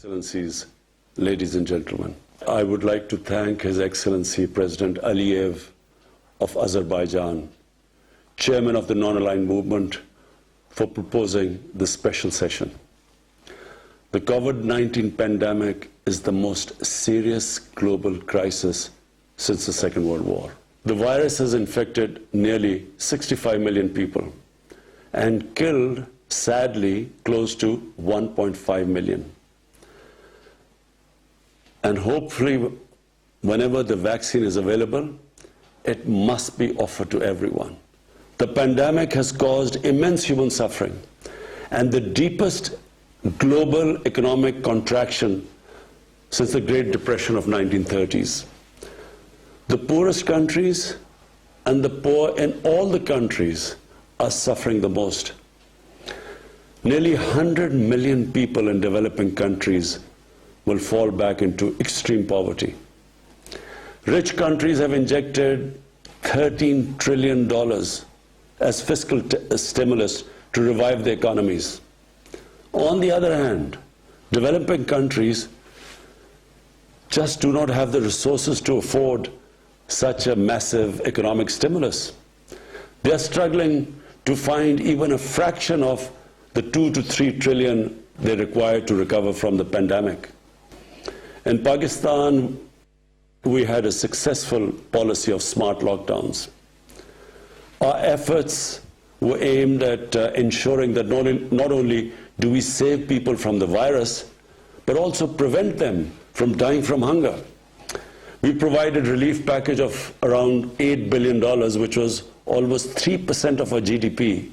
Excellencies, ladies and gentlemen, I would like to thank His Excellency President Aliyev of Azerbaijan, Chairman of the Non-Aligned Movement, for proposing this special session. The COVID-19 pandemic is the most serious global crisis since the Second World War. The virus has infected nearly 65 million people and killed, sadly, close to 1.5 million. And hopefully, whenever the vaccine is available, it must be offered to everyone. The pandemic has caused immense human suffering and the deepest global economic contraction since the Great Depression of 1930s. The poorest countries and the poor in all the countries are suffering the most. Nearly 100 million people in developing countries will fall back into extreme poverty. Rich countries have injected $13 trillion as fiscal stimulus to revive their economies. On the other hand, developing countries just do not have the resources to afford such a massive economic stimulus. They are struggling to find even a fraction of the 2 to 3 trillion they require to recover from the pandemic. In Pakistan, we had a successful policy of smart lockdowns. Our efforts were aimed at ensuring that not only do we save people from the virus, but also prevent them from dying from hunger. We provided a relief package of around $8 billion, which was almost 3% of our GDP,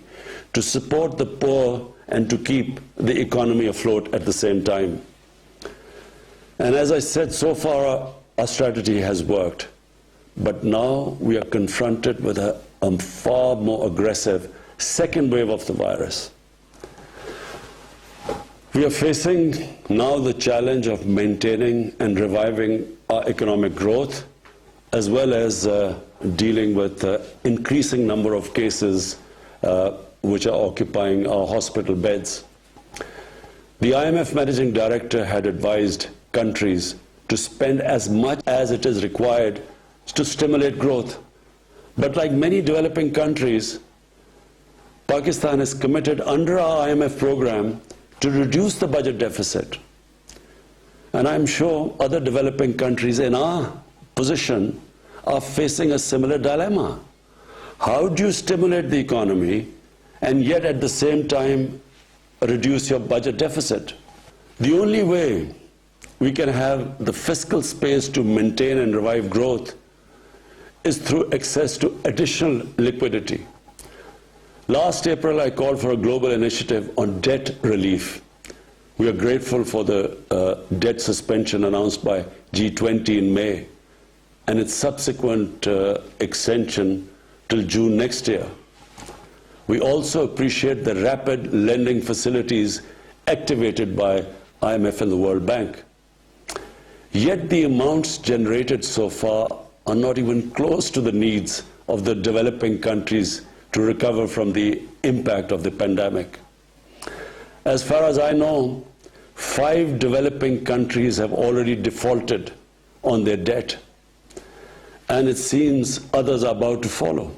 to support the poor and to keep the economy afloat at the same time. And as I said, so far our strategy has worked. But now we are confronted with a far more aggressive second wave of the virus. We are facing now the challenge of maintaining and reviving our economic growth, as well as dealing with the increasing number of cases which are occupying our hospital beds. The IMF Managing Director had advised countries to spend as much as it is required to stimulate growth. But like many developing countries, Pakistan is committed under our IMF program to reduce the budget deficit. And I'm sure other developing countries in our position are facing a similar dilemma. How do you stimulate the economy and yet at the same time reduce your budget deficit? The only way we can have the fiscal space to maintain and revive growth is through access to additional liquidity. Last April, I called for a global initiative on debt relief. We are grateful for the debt suspension announced by G20 in May and its subsequent extension till June next year. We also appreciate the rapid lending facilities activated by IMF and the World Bank. Yet the amounts generated so far are not even close to the needs of the developing countries to recover from the impact of the pandemic. As far as I know, 5 developing countries have already defaulted on their debt, and it seems others are about to follow.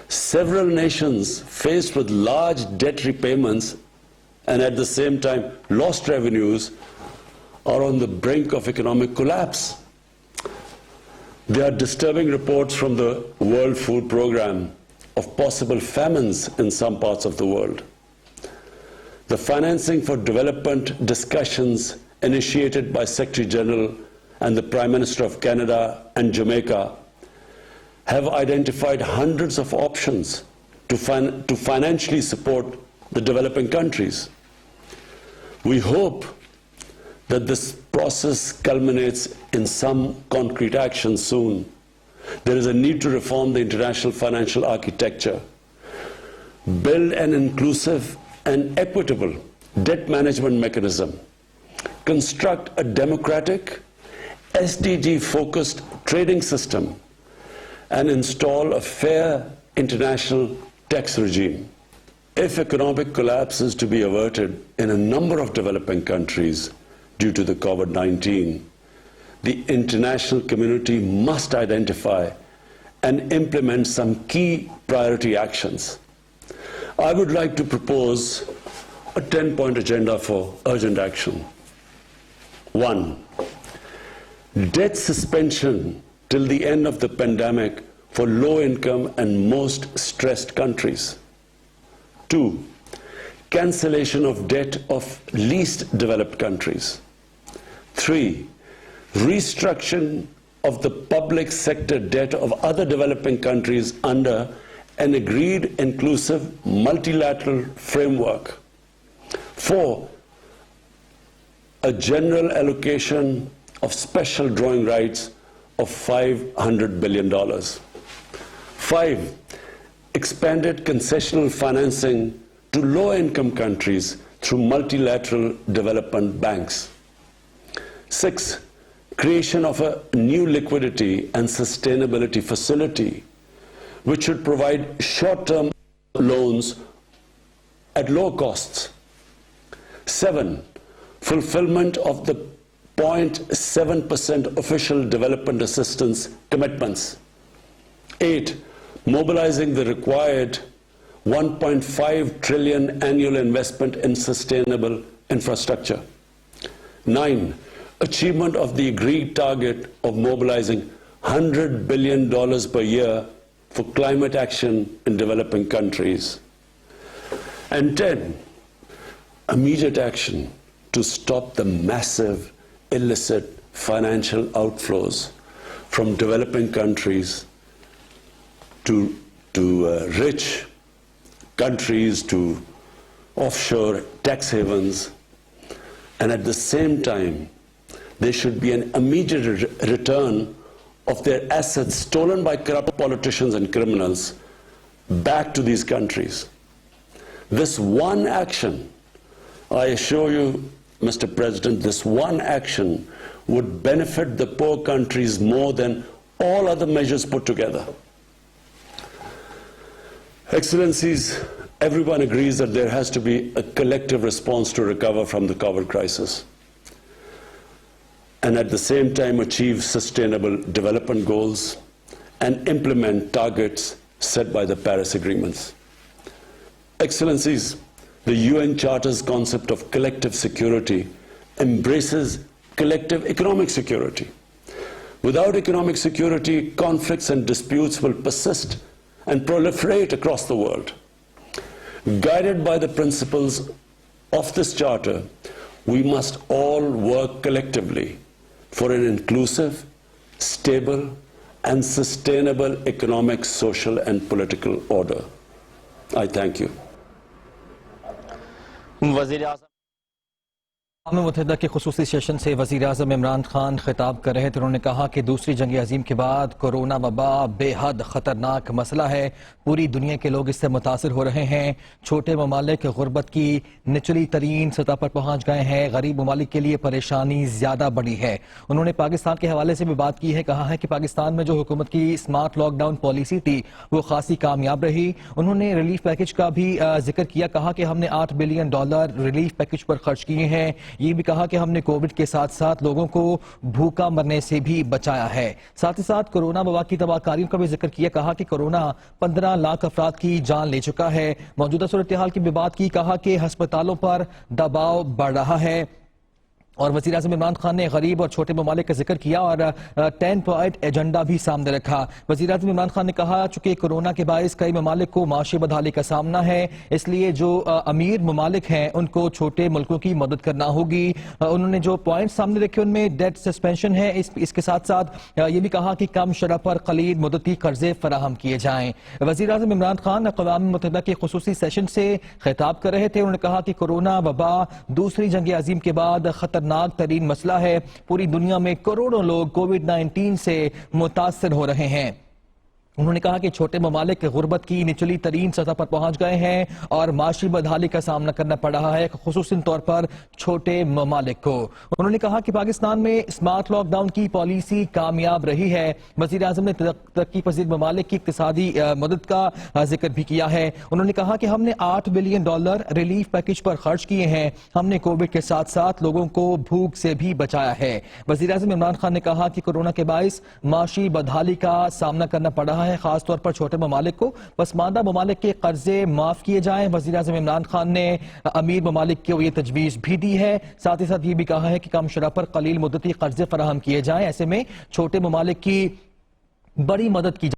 Several nations faced with large debt repayments and at the same time lost revenues are on the brink of economic collapse. There are disturbing reports from the World Food Programme of possible famines in some parts of the world. The financing for development discussions initiated by Secretary General and the Prime Minister of Canada and Jamaica have identified hundreds of options to financially support the developing countries. We hope that this process culminates in some concrete action soon. There is a need to reform the international financial architecture, build an inclusive and equitable debt management mechanism, construct a democratic, SDG-focused trading system, and install a fair international tax regime. If economic collapse is to be averted in a number of developing countries, due to the COVID-19, the international community must identify and implement some key priority actions. I would like to propose a 10-point agenda for urgent action. 1. Debt suspension till the end of the pandemic for low-income and most stressed countries. 2. Cancellation of debt of least developed countries. 3. Restructuring of the public sector debt of other developing countries under an agreed inclusive multilateral framework. 4. A general allocation of special drawing rights of $500 billion. 5. Expanded concessional financing to low-income countries through multilateral development banks. 6. Creation of a new liquidity and sustainability facility, which should provide short-term loans at low costs. 7. Fulfillment of the 0.7% official development assistance commitments. 8. Mobilizing the required 1.5 trillion annual investment in sustainable infrastructure. 9. Achievement of the agreed target of mobilizing $100 billion per year for climate action in developing countries. And 10. Immediate action to stop the massive illicit financial outflows from developing countries to rich countries, to offshore tax havens, and at the same time there should be an immediate return of their assets stolen by corrupt politicians and criminals back to these countries. This one action, I assure you, Mr. President, this one action would benefit the poor countries more than all other measures put together. Excellencies, everyone agrees that there has to be a collective response to recover from the COVID crisis and at the same time achieve sustainable development goals and implement targets set by the Paris Agreements. Excellencies, the UN Charter's concept of collective security embraces collective economic security. Without economic security, conflicts and disputes will persist and proliferate across the world. Guided by the principles of this Charter, we must all work collectively for an inclusive, stable, and sustainable economic, social, and political order. I thank you. اقوام متحدہ کے خصوصی session سے وزیر اعظم عمران خان خطاب کر رہے تھے. انہوں نے کہا کہ دوسری جنگ عظیم کے بعد کورونا وبا بے حد خطرناک مسئلہ ہے. پوری دنیا کے لوگ اس سے متاثر ہو رہے ہیں. چھوٹے ممالک غربت کی نچلی ترین سطح پر پہنچ گئے ہیں. غریب ممالک کے لیے پریشانی زیادہ بڑی ہے. انہوں نے پاکستان کے حوالے سے بھی بات کی ہے. کہا ہے کہ پاکستان میں جو حکومت کی اسمارٹ لاک ڈاؤن پالیسی تھی وہ خاصی کامیاب رہی. انہوں نے ریلیف پیکج کا بھی ذکر کیا. کہا کہ ہم نے $8 بلین ریلیف پیکج پر خرچ کیے ہیں. یہ بھی کہا کہ ہم نے کووڈ کے ساتھ ساتھ لوگوں کو بھوکا مرنے سے بھی بچایا ہے. ساتھ ہی ساتھ کورونا وبا کی تباہ کاریوں کا بھی ذکر کیا. کہا کہ کورونا 15 لاکھ افراد کی جان لے چکا ہے. موجودہ صورتحال کی بھی بات کی. کہا کہ ہسپتالوں پر دباؤ بڑھ رہا ہے. اور وزیر اعظم عمران خان نے غریب اور چھوٹے ممالک کا ذکر کیا اور 10 پوائنٹ ایجنڈا بھی سامنے رکھا. وزیر اعظم عمران خان نے کہا چونکہ کورونا کے باعث کئی ممالک کو معاشی بدحالی کا سامنا ہے, اس لیے جو امیر ممالک ہیں ان کو چھوٹے ملکوں کی مدد کرنا ہوگی. انہوں نے جو پوائنٹ سامنے رکھے ان میں ڈیٹ سسپینشن ہے. اس کے ساتھ ساتھ یہ بھی کہا کہ کم شرح پر قلیل مدتی قرضے فراہم کیے جائیں. وزیر اعظم عمران خان اقوام متحدہ کے خصوصی سیشن سے خطاب کر رہے تھے. انہوں نے کہا کہ کورونا وبا دوسری جنگ عظیم کے بعد خطرناک ترین مسئلہ ہے. پوری دنیا میں کروڑوں لوگ کووڈ 19 سے متاثر ہو رہے ہیں. انہوں نے کہا کہ چھوٹے ممالک غربت کی نچلی ترین سطح پر پہنچ گئے ہیں اور معاشی بدحالی کا سامنا کرنا پڑ رہا ہے، خصوصاً طور پر چھوٹے ممالک کو۔ انہوں نے کہا کہ پاکستان میں اسمارٹ لاک ڈاؤن کی پالیسی کامیاب رہی ہے۔ وزیر اعظم نے ترقی پذیر ممالک کی اقتصادی مدد کا ذکر بھی کیا ہے۔ انہوں نے کہا کہ ہم نے $8 بلین ریلیف پیکج پر خرچ کیے ہیں، ہم نے کووڈ کے ساتھ ساتھ لوگوں کو بھوک سے بھی بچایا ہے۔ وزیر اعظم عمران خان نے کہا کہ کورونا کے باعث معاشی بدحالی کا سامنا کرنا پڑ رہا ہے، خاص طور پر چھوٹے ممالک کو۔ پسماندہ ممالک کے قرضے معاف کیے جائیں۔ وزیر اعظم عمران خان نے امیر ممالک کو یہ تجویز بھی دی ہے، ساتھ ہی ساتھ یہ بھی کہا ہے کہ کم شرح پر قلیل مدتی قرضے فراہم کیے جائیں، ایسے میں چھوٹے ممالک کی بڑی مدد کی